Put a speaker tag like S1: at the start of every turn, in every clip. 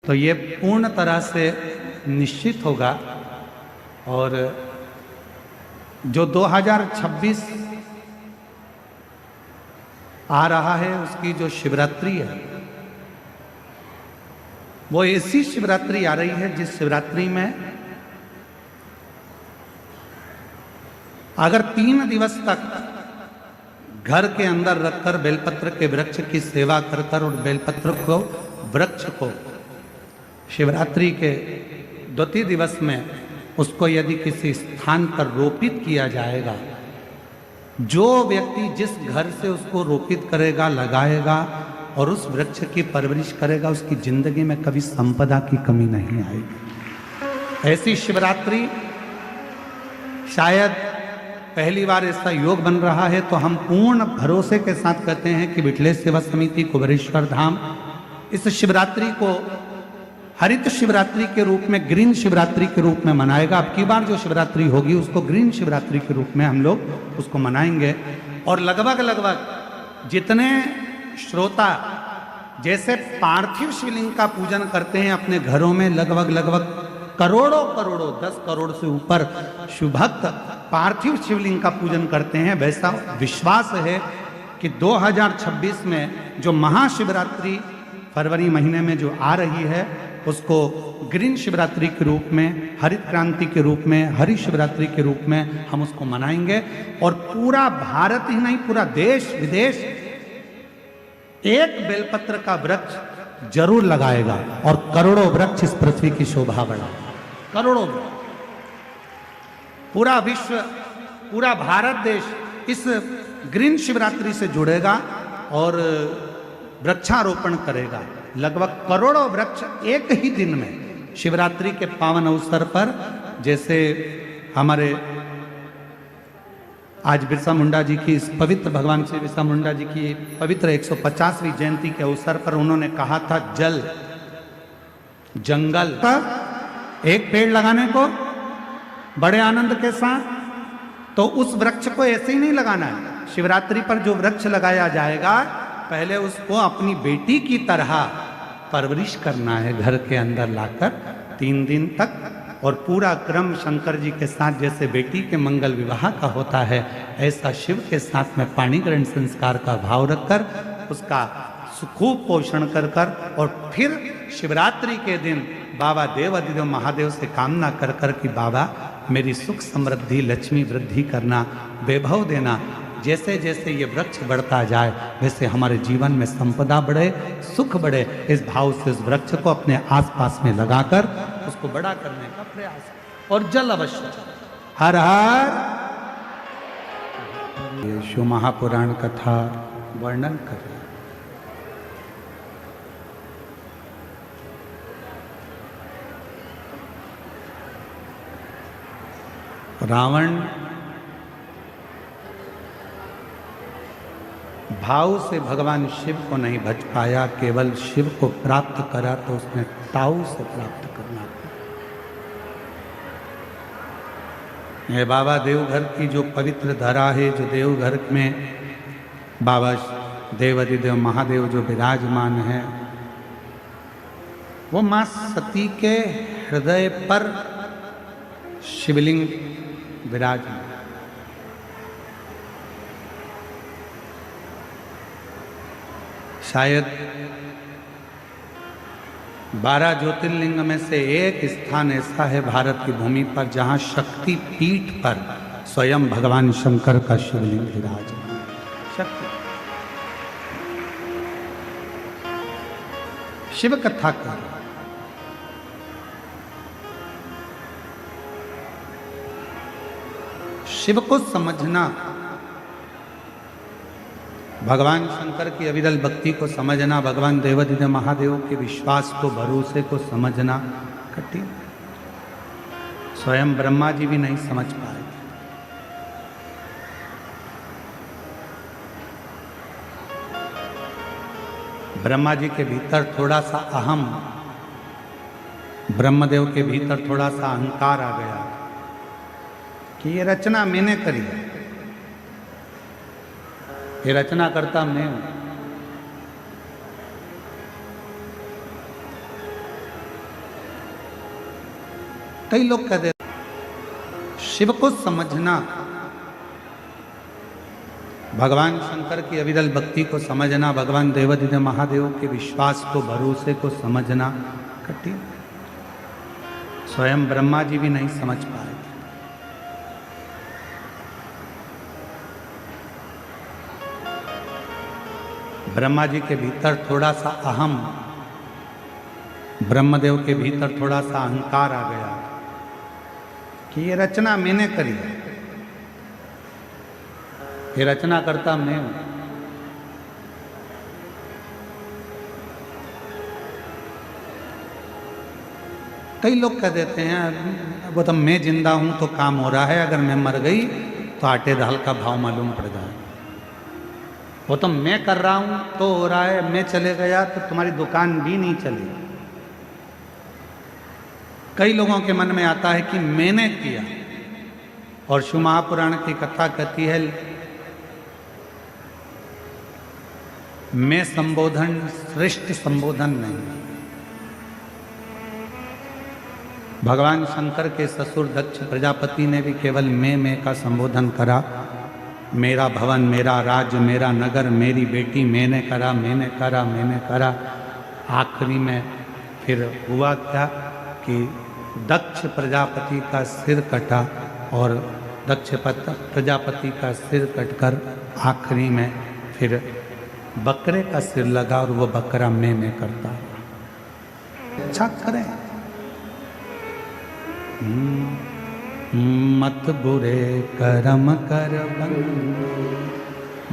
S1: तो ये पूर्ण तरह से निश्चित होगा। और जो 2026 आ रहा है उसकी जो शिवरात्रि है वो ऐसी शिवरात्रि आ रही है जिस शिवरात्रि में अगर 3 दिवस तक घर के अंदर रखकर बेलपत्र के वृक्ष की सेवा कर कर और बेलपत्र को वृक्ष को शिवरात्रि के 2 दिवस में उसको यदि किसी स्थान पर रोपित किया जाएगा, जो व्यक्ति जिस घर से उसको रोपित करेगा, लगाएगा और उस वृक्ष की परवरिश करेगा, उसकी जिंदगी में कभी संपदा की कमी नहीं आएगी। ऐसी शिवरात्रि शायद पहली बार ऐसा योग बन रहा है, तो हम पूर्ण भरोसे के साथ कहते हैं कि विठलेश सेवा समिति कुबेरेश्वर धाम इस शिवरात्रि को हरित शिवरात्रि के रूप में, ग्रीन शिवरात्रि के रूप में मनाएगा। अब की बार जो शिवरात्रि होगी उसको ग्रीन शिवरात्रि के रूप में हम लोग उसको मनाएंगे। और लगभग जितने श्रोता जैसे पार्थिव शिवलिंग का पूजन करते हैं अपने घरों में, लगभग करोड़ों 10 करोड़ से ऊपर शिवभक्त पार्थिव शिवलिंग का पूजन करते हैं, वैसा विश्वास है कि 2026 में जो महाशिवरात्रि फरवरी महीने में जो आ रही है उसको ग्रीन शिवरात्रि के रूप में, हरित क्रांति के रूप में, हरि शिवरात्रि के रूप में हम उसको मनाएंगे। और पूरा भारत ही नहीं, पूरा देश विदेश एक बेलपत्र का वृक्ष जरूर लगाएगा और करोड़ों वृक्ष इस पृथ्वी की शोभा बढ़ाएगा। करोड़ों पूरा विश्व, पूरा भारत देश इस ग्रीन शिवरात्रि से जुड़ेगा और वृक्षारोपण करेगा। लगभग करोड़ों वृक्ष एक ही दिन में शिवरात्रि के पावन अवसर पर, जैसे हमारे आज बिरसा मुंडा जी की इस पवित्र, भगवान श्री बिरसा मुंडा जी की पवित्र 150वीं जयंती के अवसर पर उन्होंने कहा था, जल जंगल पर एक पेड़ लगाने को बड़े आनंद के साथ, तो उस वृक्ष को ऐसे ही नहीं लगाना है। शिवरात्रि पर जो वृक्ष लगाया जाएगा पहले उसको अपनी बेटी की तरह परवरिश करना है, घर के अंदर लाकर 3 दिन तक। और पूरा क्रम शंकर जी के साथ जैसे बेटी के मंगल विवाह का होता है, ऐसा शिव के साथ में पाणी ग्रहण संस्कार का भाव रखकर उसका खूब पोषण कर और फिर शिवरात्रि के दिन बाबा देवाधिदेव महादेव से कामना कर कि बाबा मेरी सुख समृद्धि लक्ष्मी वृद्धि करना, वैभव देना। जैसे जैसे ये वृक्ष बढ़ता जाए वैसे हमारे जीवन में संपदा बढ़े, सुख बढ़े। इस भाव से उस वृक्ष को अपने आसपास में लगाकर उसको बड़ा करने का प्रयास। और जल अवश्य। हर हर ये शिव महापुराण कथा वर्णन कर रावण भाव से भगवान शिव को नहीं भज पाया, केवल शिव को प्राप्त करा तो उसने ताऊ से प्राप्त करना। ये बाबा देवघर की जो पवित्र धरा है, जो देवघर में बाबा देवाधिदेव महादेव जो विराजमान है, वो मां सती के हृदय पर शिवलिंग विराजमान। शायद 12 ज्योतिर्लिंग में से एक स्थान ऐसा है भारत की भूमि पर जहां शक्ति पीठ पर स्वयं भगवान शंकर का शिवलिंग विराजमान। शक्ति शिव कथा कर शिव को समझना, भगवान शंकर की अविरल भक्ति को समझना, भगवान देवाधिदेव महादेव के विश्वास को, भरोसे को समझना कठिन। स्वयं ब्रह्मा जी भी नहीं समझ पाए। ब्रह्मा जी के भीतर थोड़ा सा अहम, ब्रह्मदेव के भीतर थोड़ा सा अहंकार आ गया कि ये रचना मैंने करी है, ये रचना करता मैं हूं। कई लोग कहते शिव को समझना, भगवान शंकर की अविरल भक्ति को समझना, भगवान देवाधिदेव महादेव के विश्वास को, भरोसे को समझना कठिन। स्वयं ब्रह्मा जी भी नहीं समझ पाए। ब्रह्मा जी के भीतर थोड़ा सा अहम, ब्रह्मदेव के भीतर थोड़ा सा अहंकार आ गया कि ये रचना मैंने करी है, ये रचना करता मैं हूं। कई लोग कह देते हैं वो तो मैं जिंदा हूं तो काम हो रहा है, अगर मैं मर गई तो आटे दाल का भाव मालूम पड़ जाए। वो तो मैं कर रहा हूं तो हो रहा है, मैं चले गया तो तुम्हारी दुकान भी नहीं चली। कई लोगों के मन में आता है कि मैंने किया, और शिव महापुराण की कथा कहती है मैं संबोधन श्रेष्ठ संबोधन नहीं। भगवान शंकर के ससुर दक्ष प्रजापति ने भी केवल मैं का संबोधन करा। मेरा भवन, मेरा राज्य, मेरा नगर, मेरी बेटी, मैंने करा, मैंने करा, मैंने करा। आखिरी में फिर हुआ क्या कि दक्ष प्रजापति का सिर कटा, और दक्ष प्रजापति का सिर कटकर आखिरी में फिर बकरे का सिर लगा, और वो बकरा मैं करता। अच्छा करें, मत बुरे कर्म कर बंदो,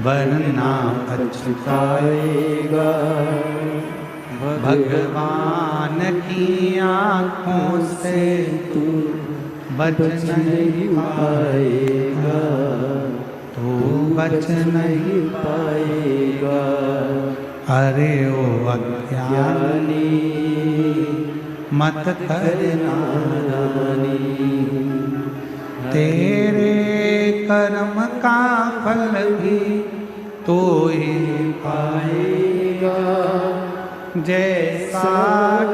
S1: वरना पछताएगा। भगवान की आँखों से तू बच नहीं पाएगा, तू बच नहीं पाएगा। अरे ओ अज्ञानी मत करना नानी, तेरे कर्म का फल भी तो ही पाएगा, जैसा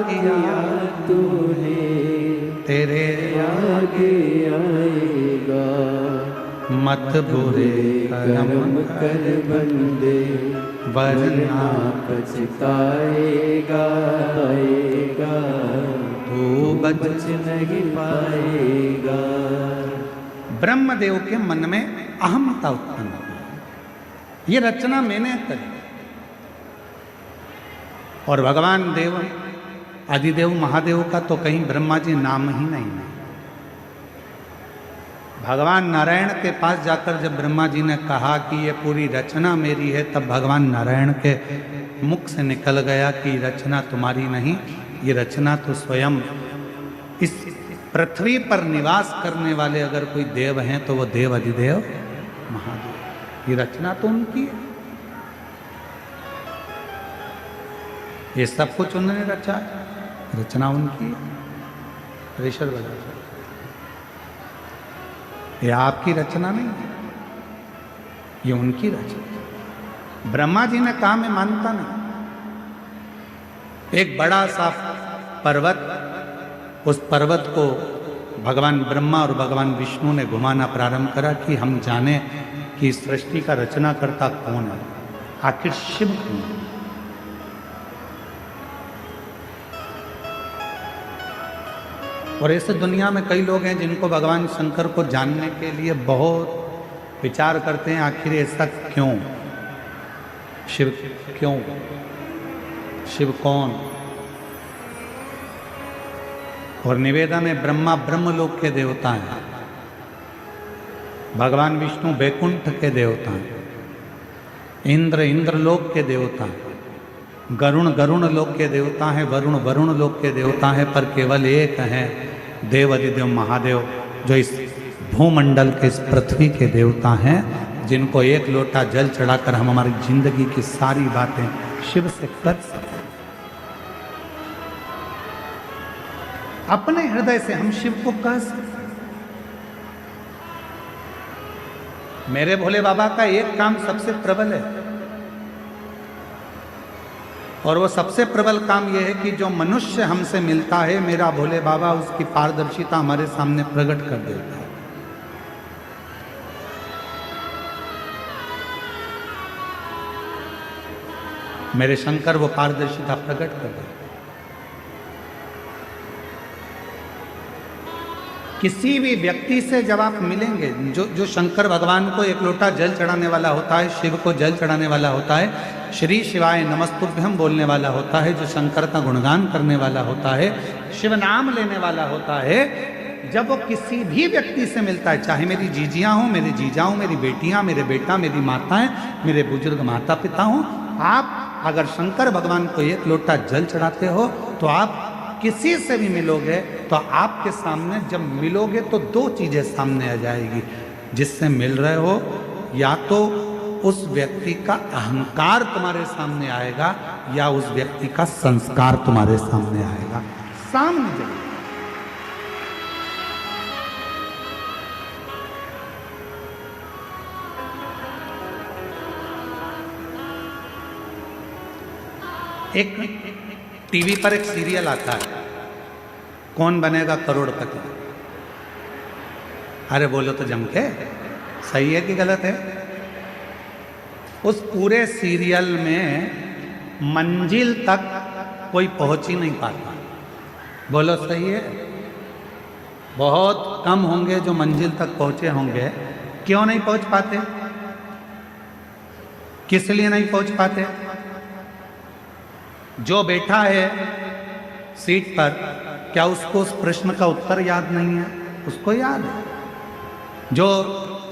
S1: किया तूने तेरे आगे आएगा। मत बुरे कर्म कर बंदे, वरना पछताएगा, तू बच नहीं पाएगा। ब्रह्मदेव के मन में अहमता उत्पन्न हुई, ये रचना मैंने करी। और भगवान देव आदिदेव महादेव का तो कहीं ब्रह्मा जी नाम ही नहीं है। भगवान नारायण के पास जाकर जब ब्रह्मा जी ने कहा कि ये पूरी रचना मेरी है, तब भगवान नारायण के मुख से निकल गया कि रचना तुम्हारी नहीं, ये रचना तो स्वयं इस पृथ्वी पर निवास करने वाले अगर कोई देव हैं तो वो देव अधिदेव महादेव। ये रचना तो उनकी है, ये सब कुछ उन्होंने रचा, रचना उनकी है। ऋषभ बजा, ये आपकी रचना नहीं है, ये उनकी रचना। ब्रह्मा जी ने कहा मैं मानता नहीं। एक बड़ा सा पर्वत, उस पर्वत को भगवान ब्रह्मा और भगवान विष्णु ने घुमाना प्रारंभ करा कि हम जाने कि सृष्टि का रचना करता कौन है, आखिर शिव कौन है। और ऐसे दुनिया में कई लोग हैं जिनको भगवान शंकर को जानने के लिए बहुत विचार करते हैं, आखिर ऐसा क्यों, शिव क्यों, शिव कौन। और निवेदन में ब्रह्मा ब्रह्मलोक के देवता हैं, भगवान विष्णु बैकुंठ के देवता हैं, इंद्र इंद्रलोक के देवता हैं, गरुण गरुण लोक के देवता हैं, वरुण वरुण लोक के देवता हैं, पर केवल एक हैं देव अधिदेव महादेव, जो इस भूमंडल के, इस पृथ्वी के देवता हैं, जिनको एक लोटा जल चढ़ाकर हम हमारी जिंदगी की सारी बातें शिव से कर सकते। अपने हृदय से हम शिव को कह सकते। मेरे भोले बाबा का एक काम सबसे प्रबल है, और वो सबसे प्रबल काम ये है कि जो मनुष्य हमसे मिलता है, मेरा भोले बाबा उसकी पारदर्शिता हमारे सामने प्रकट कर देता है। मेरे शंकर वो पारदर्शिता प्रकट कर देते। किसी भी व्यक्ति से जब आप मिलेंगे, जो शंकर भगवान को एक लोटा जल चढ़ाने वाला होता है, शिव को जल चढ़ाने वाला होता है, श्री शिवाय नमस्तुभ्यम बोलने वाला होता है, जो शंकर का गुणगान करने वाला होता है, शिव नाम लेने वाला होता है, जब वो किसी भी व्यक्ति से मिलता है, चाहे मेरी जीजियाँ हों, मेरे जीजा हों, मेरी बेटियाँ, मेरे बेटा, मेरी माताएं, मेरे बुजुर्ग माता पिता हों, आप अगर शंकर भगवान को एक लोटा जल चढ़ाते हो तो आप किसी से भी मिलोगे तो आपके सामने जब मिलोगे तो दो चीजें सामने आ जाएगी। जिससे मिल रहे हो, या तो उस व्यक्ति का अहंकार तुम्हारे सामने आएगा या उस व्यक्ति का संस्कार तुम्हारे सामने आएगा। सामने जाएगा। एक टीवी पर एक सीरियल आता है, कौन बनेगा करोड़पति। अरे बोलो तो जम के, सही है कि गलत है? उस पूरे सीरियल में मंजिल तक कोई पहुंच ही नहीं पाता। बोलो सही है? बहुत कम होंगे जो मंजिल तक पहुंचे होंगे। क्यों नहीं पहुंच पाते? किस लिए नहीं पहुंच पाते? जो बैठा है सीट पर, क्या उसको उस प्रश्न का उत्तर याद नहीं है? उसको याद है। जो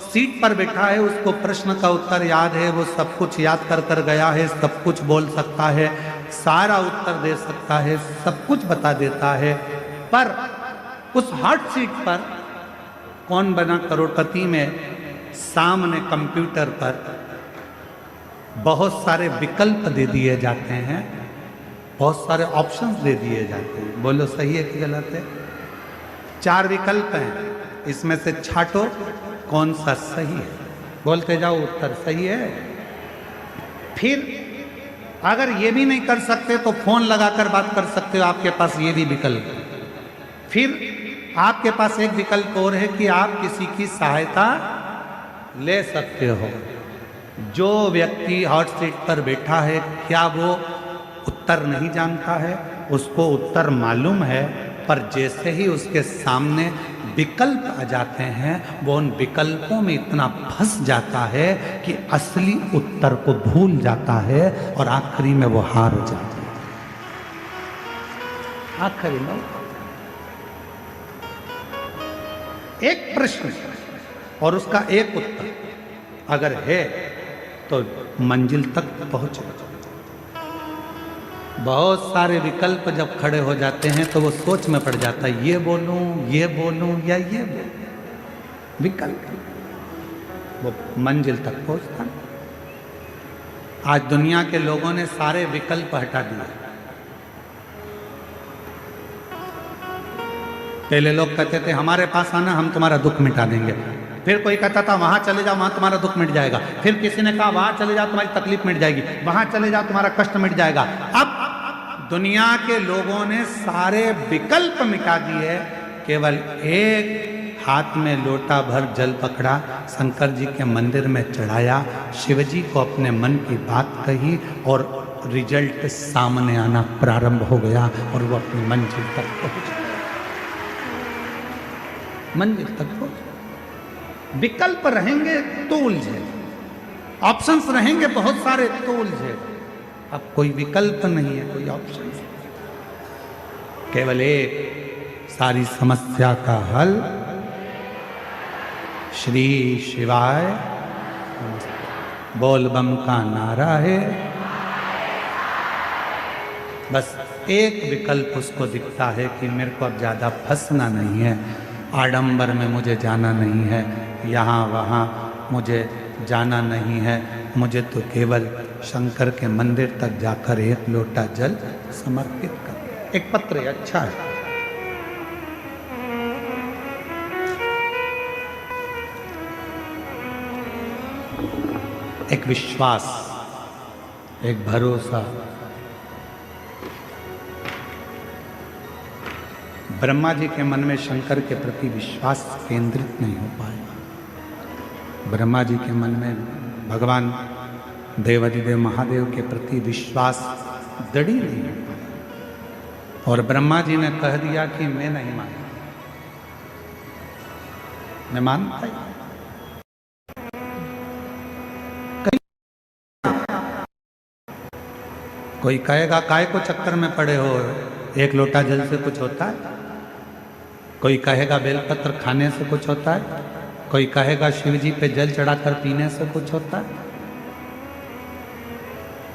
S1: सीट पर बैठा है उसको प्रश्न का उत्तर याद है, वो सब कुछ याद कर कर गया है, सब कुछ बोल सकता है, सारा उत्तर दे सकता है, सब कुछ बता देता है। पर उस हॉट सीट पर कौन बना करोड़पति में सामने कंप्यूटर पर बहुत सारे विकल्प दे दिए जाते हैं, बहुत सारे ऑप्शंस दे दिए जाते हैं। बोलो सही है कि गलत है? 4 विकल्प हैं, इसमें से छांटो कौन सा सही है। बोलते जाओ उत्तर सही है। फिर अगर ये भी नहीं कर सकते तो फोन लगाकर बात कर सकते हो, आपके पास ये भी विकल्प है। फिर आपके पास एक विकल्प और है कि आप किसी की सहायता ले सकते हो। जो व्यक्ति हॉट सीट पर बैठा है, क्या वो उत्तर नहीं जानता है? उसको उत्तर मालूम है, पर जैसे ही उसके सामने विकल्प आ जाते हैं, वो उन विकल्पों में इतना फंस जाता है कि असली उत्तर को भूल जाता है और आखिरी में वो हार जाता है। आखिरी में एक प्रश्न और उसका एक उत्तर अगर है तो मंजिल तक पहुंचे। बहुत सारे विकल्प जब खड़े हो जाते हैं तो वो सोच में पड़ जाता है, ये बोलूं या ये बोलूं। विकल्प वो मंजिल तक पहुंचता है। आज दुनिया के लोगों ने सारे विकल्प हटा दिए। पहले लोग कहते थे हमारे पास आना, हम तुम्हारा दुख मिटा देंगे। फिर कोई कहता था वहां चले जाओ, वहां तुम्हारा दुख मिट जाएगा। फिर किसी ने कहा वहां चले जाओ, तुम्हारी तकलीफ मिट जाएगी। वहां चले जाओ, तुम्हारा कष्ट मिट जाएगा। अब दुनिया के लोगों ने सारे विकल्प मिटा दिए, केवल एक हाथ में लोटा भर जल पकड़ा, शंकर जी के मंदिर में चढ़ाया, शिव जी को अपने मन की बात कही और रिजल्ट सामने आना प्रारंभ हो गया और वो अपनी मंजिल तक पहुंच गया। मंजिल तक पहुंच। विकल्प रहेंगे तो उलझे, ऑप्शंस रहेंगे बहुत सारे तो उलझे। अब कोई विकल्प नहीं है, कोई ऑप्शन, केवल एक सारी समस्या का हल श्री शिवाय बोल बम का नारा है। बस एक विकल्प उसको दिखता है कि मेरे को अब ज़्यादा फंसना नहीं है, आडंबर में मुझे जाना नहीं है, यहाँ वहाँ मुझे जाना नहीं है, मुझे तो केवल शंकर के मंदिर तक जाकर एक लोटा जल समर्पित कर। एक पत्र अच्छा है, एक विश्वास, एक भरोसा, ब्रह्मा जी के मन में शंकर के प्रति विश्वास केंद्रित नहीं हो पाएगा। ब्रह्मा जी के मन में भगवान देवाधिदेव महादेव के प्रति विश्वास दृढ़ नहीं हो पाया। और ब्रह्मा जी ने कह दिया कि मैं नहीं मानता, मैं मानता ही। कोई कहेगा काय को चक्कर में पड़े हो, एक लोटा जल से कुछ होता है। कोई कहेगा बेलपत्र खाने से कुछ होता है। कोई कहेगा शिव जी पे जल चढ़ाकर पीने से कुछ होता है।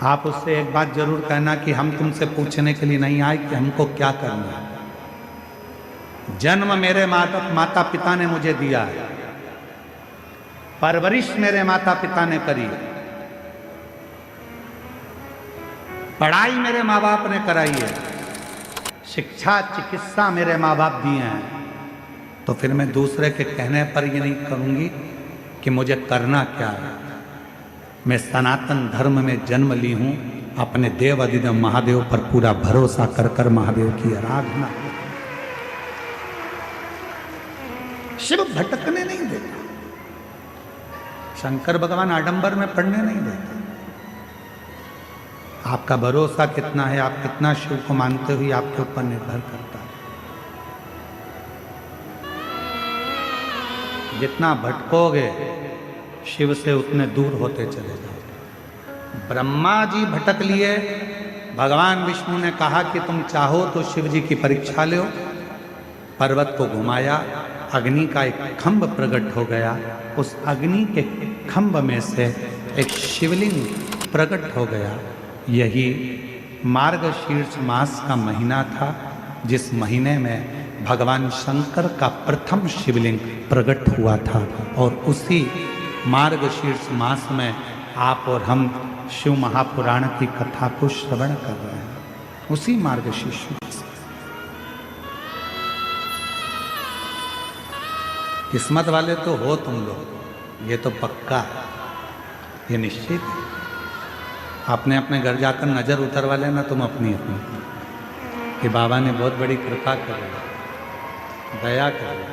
S1: आप उससे एक बात जरूर कहना कि हम तुमसे पूछने के लिए नहीं आए कि हमको क्या करना है। जन्म मेरे माता पिता ने मुझे दिया है, परवरिश मेरे माता पिता ने करी, पढ़ाई मेरे माँ बाप ने कराई है, शिक्षा चिकित्सा मेरे माँ बाप दिए हैं। तो फिर मैं दूसरे के कहने पर ये नहीं करूंगी कि मुझे करना क्या है। मैं सनातन धर्म में जन्म ली हूं, अपने देव अधिदेव महादेव पर पूरा भरोसा कर कर महादेव की आराधना। शिव भटकने नहीं देता, शंकर भगवान आडंबर में पड़ने नहीं देते। आपका भरोसा कितना है, आप कितना शिव को मानते हुए आपके ऊपर निर्भर करता है। जितना भटकोगे शिव से उतने दूर होते चले जाओगे। ब्रह्मा जी भटक लिए, भगवान विष्णु ने कहा कि तुम चाहो तो शिव जी की परीक्षा लो। पर्वत को घुमाया, अग्नि का एक खंभ प्रकट हो गया। उस अग्नि के खंभ में से एक शिवलिंग प्रकट हो गया। यही मार्गशीर्ष मास का महीना था, जिस महीने में भगवान शंकर का प्रथम शिवलिंग प्रकट हुआ था। और उसी मार्गशीर्ष मास में आप और हम शिव महापुराण की कथा को श्रवण कर रहे हैं। उसी मार्गशीर्ष मास में किस्मत वाले तो हो तुम लोग, ये तो पक्का है, ये निश्चित है। आपने अपने घर जाकर नजर उतरवा लेना तुम अपनी अपनी, कि बाबा ने बहुत बड़ी कृपा करी, दया करी।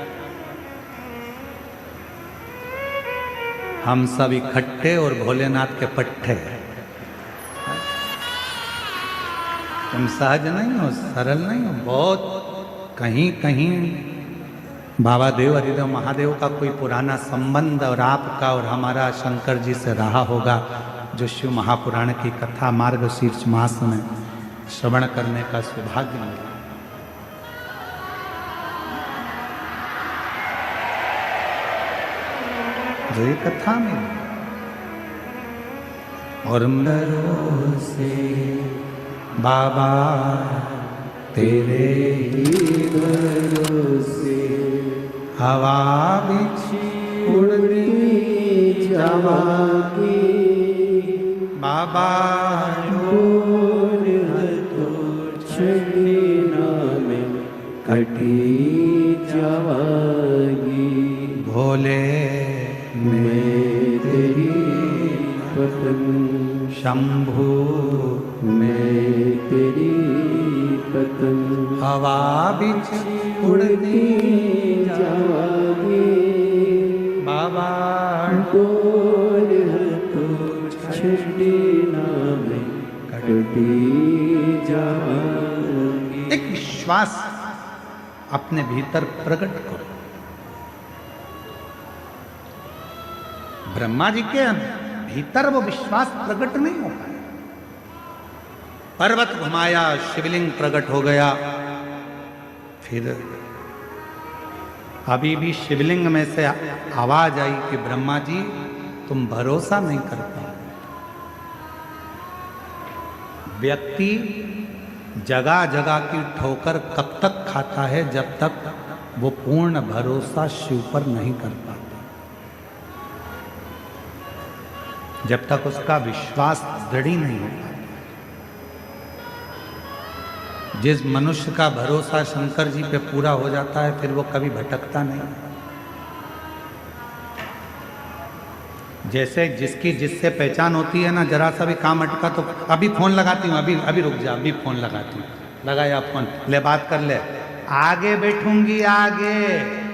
S1: हम सब इकट्ठे और भोलेनाथ के पट्टे। तुम सहज नहीं हो, सरल नहीं हो, बहुत कहीं कहीं बाबा देव अधिदेव महादेव का कोई पुराना संबंध और आपका और हमारा शंकर जी से रहा होगा, जो शिव महापुराण की कथा मार्गशीर्ष मास में श्रवण करने का सौभाग्य मिला। जो ये कथा में और भरोसे बाबा तेरे ही भरोसे हवा बिछी उड़ती जावागी बाबा में कटी जावागी भोले मैं तेरी पतंग शंभू मैं तेरी पतंग हवा बिछ उड़ती जावागी बाबा डोर तो छड़ी नाम कटी जावागी। एक विश्वास अपने भीतर प्रकट करो। ब्रह्मा जी के भीतर वो विश्वास प्रकट नहीं हो पाया। पर्वत घुमाया, शिवलिंग प्रकट हो गया। फिर अभी भी शिवलिंग में से आवाज आई कि ब्रह्मा जी तुम भरोसा नहीं कर पाए। व्यक्ति जगह जगह की ठोकर कब तक खाता है, जब तक वो पूर्ण भरोसा शिव पर नहीं कर पाता, जब तक उसका विश्वास दृढ़ नहीं होता। जिस मनुष्य का भरोसा शंकर जी पे पूरा हो जाता है, फिर वो कभी भटकता नहीं। जैसे जिसकी जिससे पहचान होती है ना, जरा सा भी काम अटका तो अभी फोन लगाती हूँ, अभी रुक जा, अभी फोन लगाती हूँ, लगाया फोन, ले बात कर ले, आगे बैठूंगी आगे।